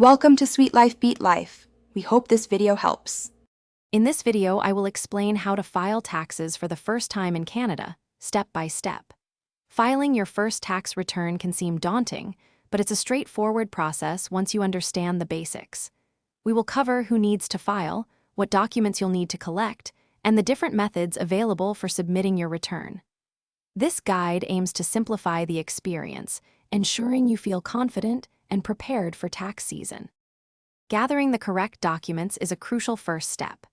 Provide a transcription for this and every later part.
Welcome to Sweet Life Beat Life. We hope this video helps. In this video, I will explain how to file taxes for the first time in Canada, step by step. Filing your first tax return can seem daunting, but it's a straightforward process once you understand the basics. We will cover who needs to file, what documents you'll need to collect, and the different methods available for submitting your return. This guide aims to simplify the experience, ensuring you feel confident and prepared for tax season. Gathering the correct documents is a crucial first step.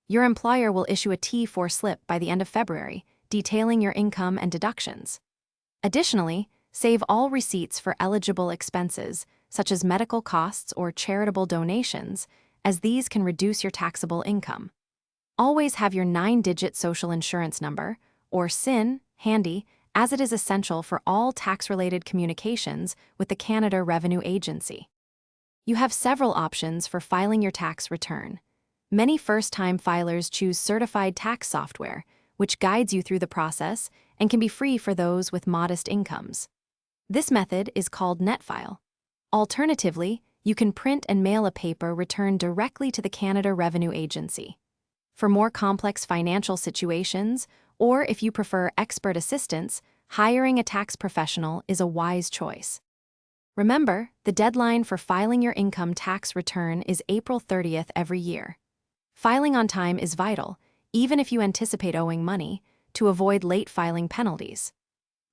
Your employer will issue a T4 slip by the end of February, detailing your income and deductions. Additionally, save all receipts for eligible expenses, such as medical costs or charitable donations, as these can reduce your taxable income. Always have your 9-digit social insurance number, or SIN, handy, as it is essential for all tax-related communications with the Canada Revenue Agency. You have several options for filing your tax return. Many first-time filers choose certified tax software, which guides you through the process and can be free for those with modest incomes. This method is called NetFile. Alternatively, you can print and mail a paper return directly to the Canada Revenue Agency. For more complex financial situations, or if you prefer expert assistance, hiring a tax professional is a wise choice. Remember, the deadline for filing your income tax return is April 30th every year. Filing on time is vital, even if you anticipate owing money, to avoid late filing penalties.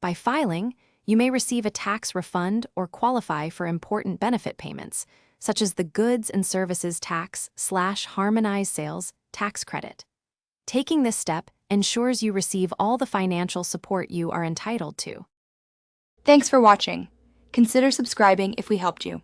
By filing, you may receive a tax refund or qualify for important benefit payments, such as the Goods and Services Tax/Harmonized Sales Tax Credit. Taking this step ensures you receive all the financial support you are entitled to. Thanks for watching. Consider subscribing if we helped you.